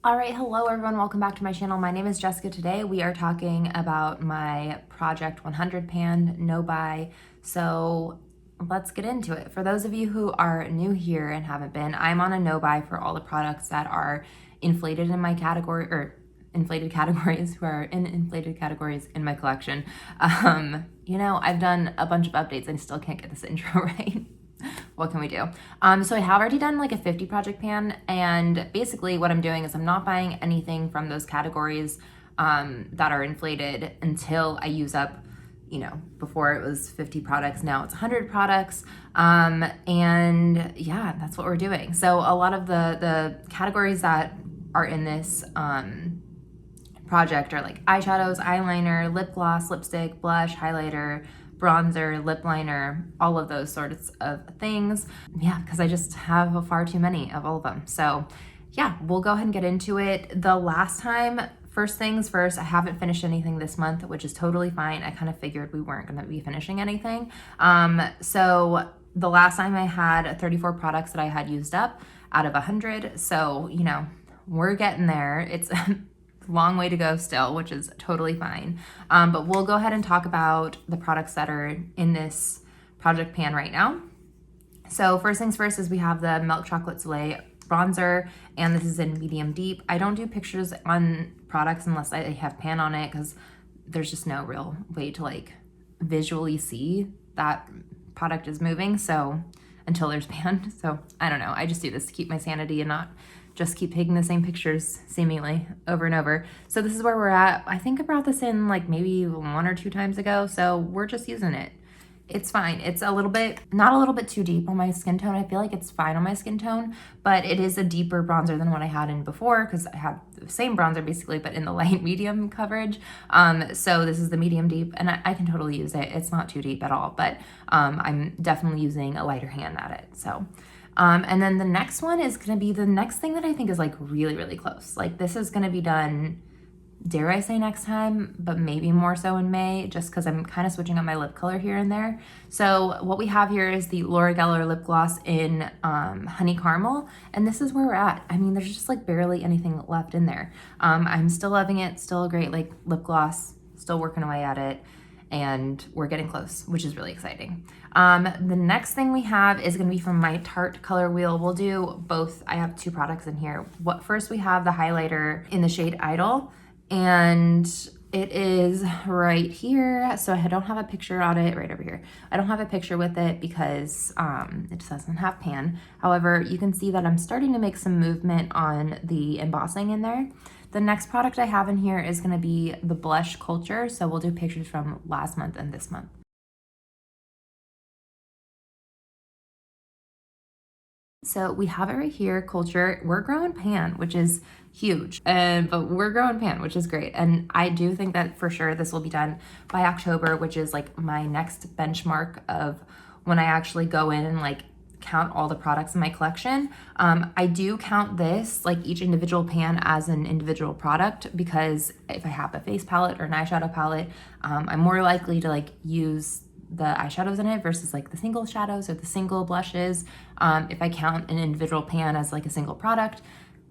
All right, hello everyone, welcome back to my channel. My name is Jessica. Today we are talking about my Project 100 pan no buy. So let's get into it. For those of you who are new here and haven't been, I'm on a no buy for all the products that are inflated in my category, or inflated categories, who are in inflated categories in my collection. I've done a bunch of updates and still can't get this intro right. What can we do? So I have already done like a 50 project pan, and basically what I'm doing is I'm not buying anything from those categories that are inflated until I use up, before it was 50 products, now it's 100 products. And yeah, that's what we're doing. So a lot of the categories that are in this project are like eyeshadows, eyeliner, lip gloss, lipstick, blush, highlighter, bronzer, lip liner, all of those sorts of things. Yeah, because I just have far too many of all of them. So yeah, we'll go ahead and get into it. The last time, first things first, I haven't finished anything this month, which is totally fine. I kind of figured we weren't going to be finishing anything. So the last time I had 34 products that I had used up out of 100. So, we're getting there. It's long way to go still, which is totally fine. But we'll go ahead and talk about the products that are in this project pan right now. So first things first is we have the Milk Chocolate Soleil bronzer, and this is in medium deep. I don't do pictures on products unless I have pan on it, because there's just no real way to like visually see that product is moving. So until there's pan. So I don't know. I just do this to keep my sanity and not just keep taking the same pictures seemingly over and over. So this is where we're at. I think I brought this in like maybe 1 or 2 times ago. So we're just using it. It's fine. It's not a little bit too deep on my skin tone. I feel like it's fine on my skin tone, but it is a deeper bronzer than what I had in before, because I had the same bronzer basically, but in the light medium coverage. So this is the medium deep, and I can totally use it. It's not too deep at all, but I'm definitely using a lighter hand at it. So and then the next one is going to be the next thing that I think is like really, really close. Like this is going to be done, dare I say next time, but maybe more so in May, just because I'm kind of switching up my lip color here and there. So what we have here is the Laura Geller lip gloss in Honey Caramel, and this is where we're at. I mean, there's just like barely anything left in there. I'm still loving it, still a great like lip gloss, still working away at it, and we're getting close, which is really exciting. The next thing we have is going to be from my Tarte color wheel. We'll do both. I have 2 products in here. First we have the highlighter in the shade Idol, and it is right here. So I don't have a picture on it, right over here. I don't have a picture with it because it just doesn't have pan. However, you can see that I'm starting to make some movement on the embossing in there. The next product I have in here is going to be the Blush Culture. So we'll do pictures from last month and this month. So we have it right here, Culture. We're growing pan, which is huge, but we're growing pan, which is great. And I do think that for sure this will be done by October, which is like my next benchmark of when I actually go in and like count all the products in my collection. I do count this, like each individual pan, as an individual product, because if I have a face palette or an eyeshadow palette, I'm more likely to like use the eyeshadows in it versus like the single shadows or the single blushes, if I count an individual pan as like a single product,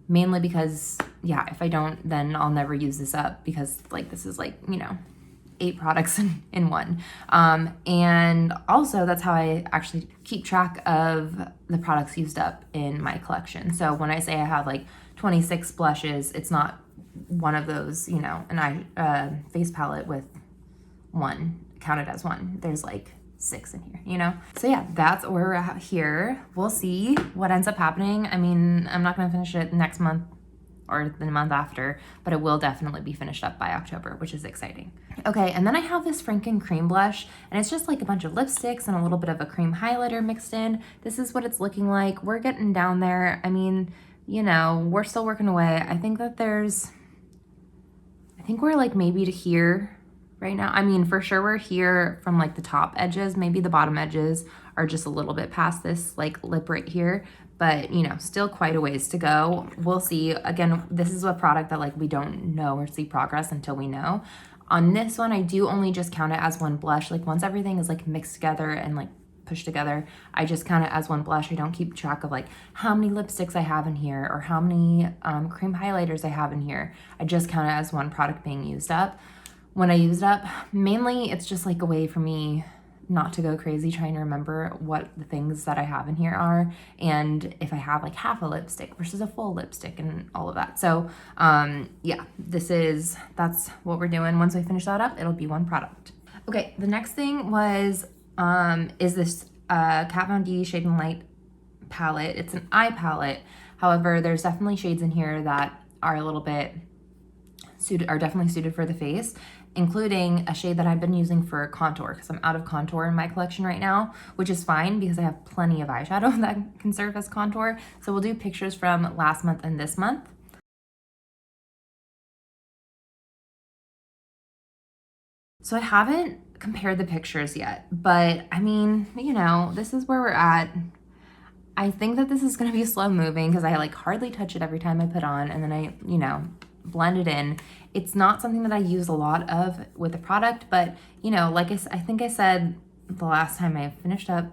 mainly because, yeah, if I don't, then I'll never use this up, because like this is like, 8 products in one. And also that's how I actually keep track of the products used up in my collection. So when I say I have like 26 blushes, it's not one of those, an face palette with 1 counted as 1. There's like 6 in here, So yeah, that's where we're at here. We'll see what ends up happening. I mean, I'm not gonna finish it next month or the month after, but it will definitely be finished up by October, which is exciting. Okay, and then I have this Franken cream blush, and it's just like a bunch of lipsticks and a little bit of a cream highlighter mixed in. This is what it's looking like. We're getting down there. I mean, we're still working away. I think we're like maybe to here right now. I mean, for sure we're here from like the top edges. Maybe the bottom edges are just a little bit past this like lip right here, but still quite a ways to go. We'll see. Again, this is a product that like we don't know or see progress until we know. On this one, I do only just count it as 1 blush. Like once everything is like mixed together and like pushed together. I just kind of, as one blush, I don't keep track of like how many lipsticks I have in here or how many cream highlighters I have in here. I just count it as one product being used up. When I use it up, mainly it's just like a way for me not to go crazy trying to remember what the things that I have in here are, and if I have like half a lipstick versus a full lipstick and all of that. So yeah, that's what we're doing. Once I finish that up, it'll be one product. Okay, the next thing was is this Kat Von D Shade and Light palette. It's an eye palette. However, there's definitely shades in here that are a little bit definitely suited for the face, including a shade that I've been using for contour because I'm out of contour in my collection right now, which is fine because I have plenty of eyeshadow that can serve as contour. So we'll do pictures from last month and this month. So I haven't compared the pictures yet, but I mean, you know, this is where we're at. I think that this is gonna be slow moving because I like hardly touch it every time I put on, and then I, you know, blend it in. It's not something that I use a lot of with the product, but you know, like I think I said the last time I finished up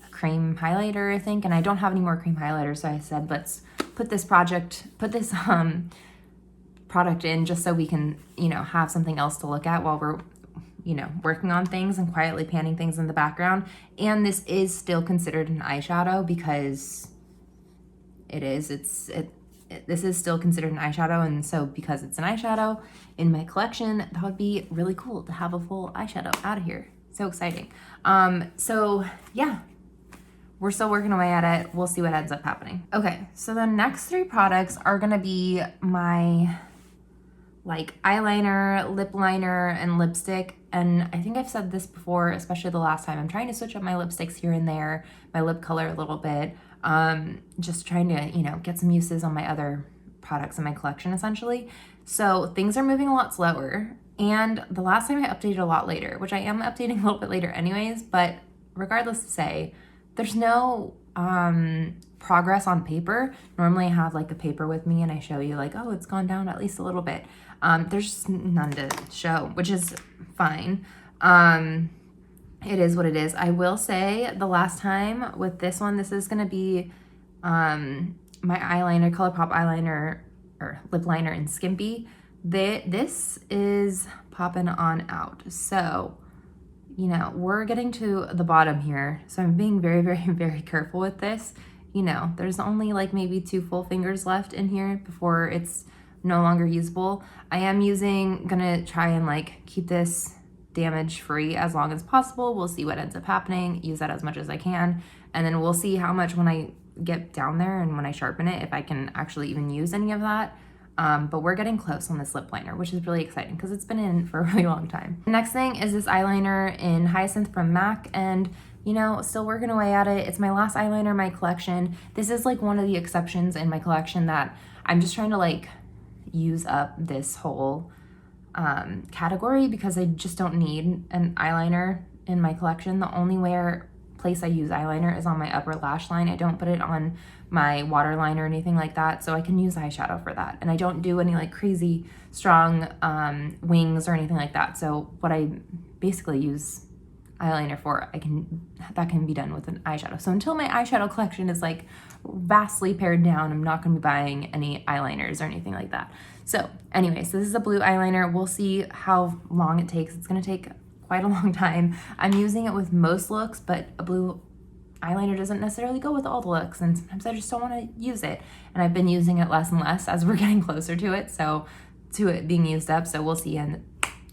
a cream highlighter, I think, and I don't have any more cream highlighters, so I said let's put this product in just so we can, you know, have something else to look at while we're, you know, working on things and quietly panning things in the background. And this is still considered an eyeshadow because this is still considered an eyeshadow, and so because it's an eyeshadow in my collection, that would be really cool to have a full eyeshadow out of here. So exciting. So yeah, we're still working away at it. We'll see what ends up happening. Okay, so the next three products are gonna be my like eyeliner, lip liner, and lipstick. And I think I've said this before, especially the last time. I'm trying to switch up my lipsticks here and there, my lip color a little bit. Just trying to, you know, get some uses on my other products in my collection, essentially. So things are moving a lot slower. And the last time I updated a lot later, which I am updating a little bit later anyways, but regardless to say, there's no progress on paper. Normally I have like a paper with me and I show you like, oh, it's gone down at least a little bit. There's just none to show, which is fine. It is what it is. I will say the last time with this one, this is gonna be my eyeliner, ColourPop eyeliner or lip liner in Skimpy. This is popping on out. So, you know, we're getting to the bottom here. So I'm being very, very, very careful with this. You know, there's only like maybe 2 full fingers left in here before it's no longer usable. I am gonna try and like keep this damage free as long as possible. We'll see what ends up happening, use that as much as I can, and then we'll see how much when I get down there and when I sharpen it, if I can actually even use any of that. But we're getting close on this lip liner, which is really exciting because it's been in for a really long time. The next thing is this eyeliner in Hyacinth from MAC, and you know, still working away at it. It's my last eyeliner in my collection. This is like one of the exceptions in my collection that I'm just trying to like use up this whole category because I just don't need an eyeliner in my collection. The only place I use eyeliner is on my upper lash line. I don't put it on my waterline or anything like that, so I can use eyeshadow for that. And I don't do any like crazy strong wings or anything like that. So what I basically use eyeliner for, that can be done with an eyeshadow. So until my eyeshadow collection is like vastly pared down, I'm not gonna be buying any eyeliners or anything like that. So anyways, this is a blue eyeliner. We'll see how long it takes. It's gonna take quite a long time. I'm using it with most looks, but a blue eyeliner doesn't necessarily go with all the looks, and sometimes I just don't wanna use it. And I've been using it less and less as we're getting closer to it, so to it being used up. So we'll see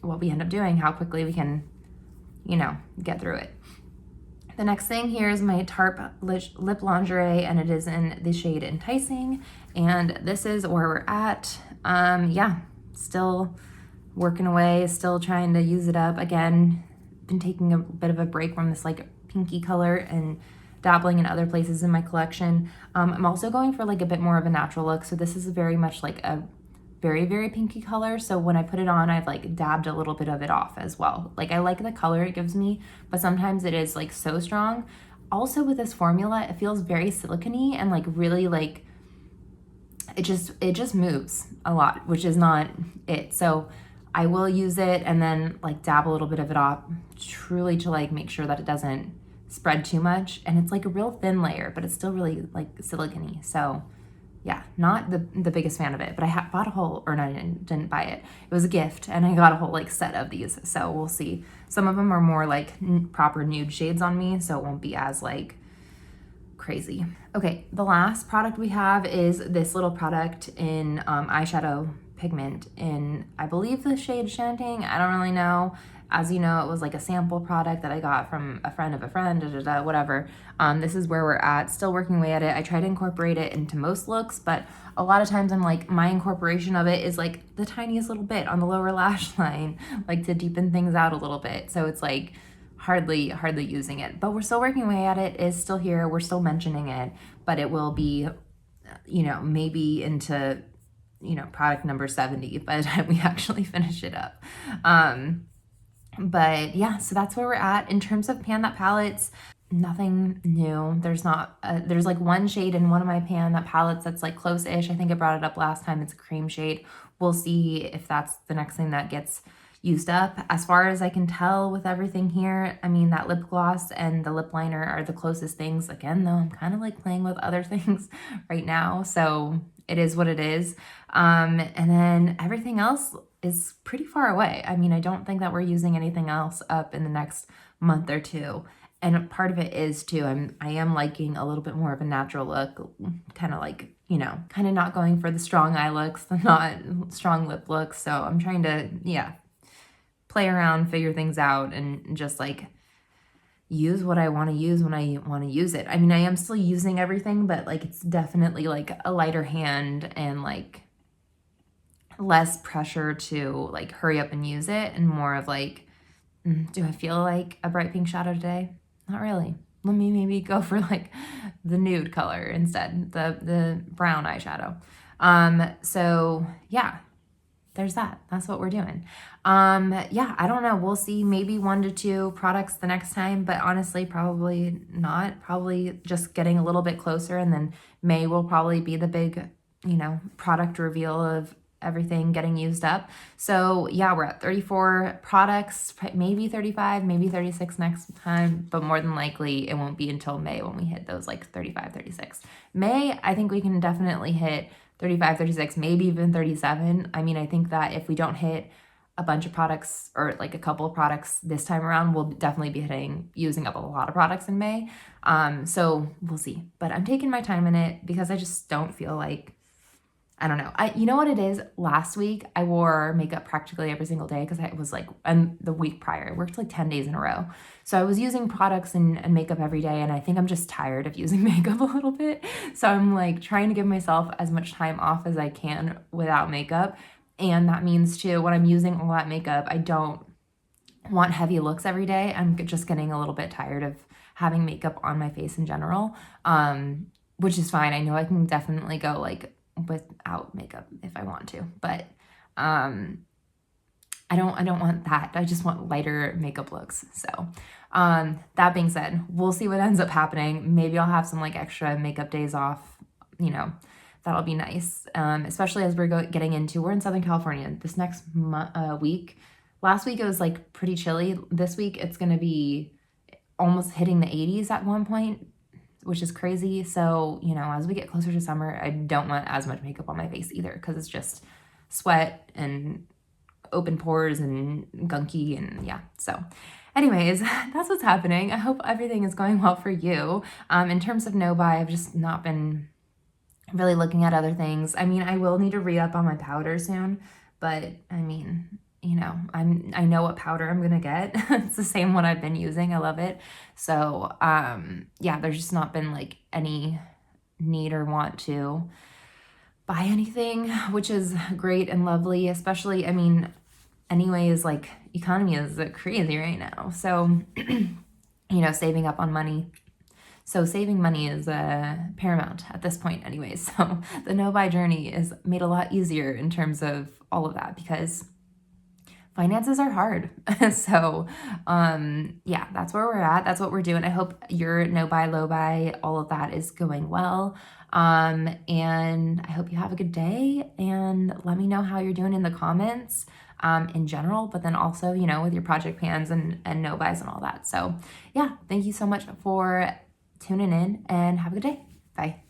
what we end up doing, how quickly we can, you know, get through it. The next thing here is my Tarte lip lingerie, and it is in the shade Enticing, and this is where we're at. Yeah, still working away, still trying to use it up. Again, been taking a bit of a break from this like pinky color and dabbling in other places in my collection. I'm also going for like a bit more of a natural look, so this is very much like a very, very pinky color. So when I put it on, I've like dabbed a little bit of it off as well. Like I like the color it gives me, but sometimes it is like so strong. Also with this formula, it feels very silicone and like really like, it just moves a lot, which is not it. So I will use it and then like dab a little bit of it off truly to like make sure that it doesn't spread too much, and it's like a real thin layer, but it's still really like silicone. So yeah, not the biggest fan of it, but I bought a whole, or no, I didn't buy it. It was a gift, and I got a whole like set of these. So we'll see. Some of them are more like proper nude shades on me, so it won't be as like crazy. Okay, the last product we have is this little product in eyeshadow pigment in, I believe, the shade Shanting. I don't really know. As you know, it was like a sample product that I got from a friend of a friend, whatever. This is where we're at, still working away at it. I try to incorporate it into most looks, but a lot of times I'm like, my incorporation of it is like the tiniest little bit on the lower lash line, like to deepen things out a little bit. So it's like hardly using it, but we're still working away at it. It's still here. We're still mentioning it, but it will be, you know, maybe into, you know, product number 70 by the time we actually finish it up. But yeah, so that's where we're at. In terms of Pan That palettes, nothing new. There's not, there's like one shade in one of my Pan That palettes that's like close-ish. I think I brought it up last time. It's a cream shade. We'll see if that's the next thing that gets used up. As far as I can tell with everything here, I mean, that lip gloss and the lip liner are the closest things. Again, though, I'm kind of like playing with other things right now, so it is what it is. And then everything else is pretty far away. I mean, I don't think that we're using anything else up in the next month or two. And part of it is too, I am liking a little bit more of a natural look, kind of like, you know, kind of not going for the strong eye looks, the not strong lip looks. So I'm trying to, yeah, play around, figure things out, and just like use what I want to use when I want to use it. I mean, I am still using everything, but like it's definitely like a lighter hand and like less pressure to like hurry up and use it, and more of like, do I feel like a bright pink shadow today? Not really. Let me maybe go for like the nude color instead, the brown eyeshadow. So yeah, there's that. That's what we're doing. Yeah, I don't know. We'll see, maybe 1 to 2 products the next time, but honestly, probably not. Probably just getting a little bit closer, and then May will probably be the big, you know, product reveal of everything getting used up. So yeah, we're at 34 products, maybe 35, maybe 36 next time, but more than likely it won't be until May when we hit those like 35, 36. May, I think we can definitely hit 35, 36, maybe even 37. I mean, I think that if we don't hit a bunch of products or like a couple of products this time around, we'll definitely be using up a lot of products in May. So we'll see, but I'm taking my time in it because I just don't feel like, I don't know. You know what it is? Last week, I wore makeup practically every single day because I was like, and the week prior, I worked like 10 days in a row. So I was using products and makeup every day, and I think I'm just tired of using makeup a little bit. So I'm like trying to give myself as much time off as I can without makeup. And that means too, when I'm using all that makeup, I don't want heavy looks every day. I'm just getting a little bit tired of having makeup on my face in general, which is fine. I know I can definitely go like without makeup if I want to, but I don't want that. I just want lighter makeup looks. So that being said, we'll see what ends up happening. Maybe I'll have some like extra makeup days off, you know, that'll be nice. Especially as we're getting into, we're in Southern California this next week. Last week it was like pretty chilly. This week it's going to be almost hitting the 80s at one point, which is crazy. So, you know, as we get closer to summer, I don't want as much makeup on my face either, because it's just sweat and open pores and gunky, and yeah. So anyways, that's what's happening. I hope everything is going well for you. In terms of no buy, I've just not been really looking at other things. I mean, I will need to re-up on my powder soon, but I mean, you know, I know what powder I'm gonna get. It's the same one I've been using. I love it. So yeah, there's just not been like any need or want to buy anything, which is great and lovely. Especially, I mean, anyways, like economy is crazy right now. So you know, saving up on money. So saving money is paramount at this point anyways. So the no buy journey is made a lot easier in terms of all of that, because finances are hard. So, yeah, that's where we're at. That's what we're doing. I hope your no buy, low buy, all of that is going well. And I hope you have a good day, and let me know how you're doing in the comments, in general, but then also, you know, with your project pans and no buys and all that. So yeah, thank you so much for tuning in, and have a good day. Bye.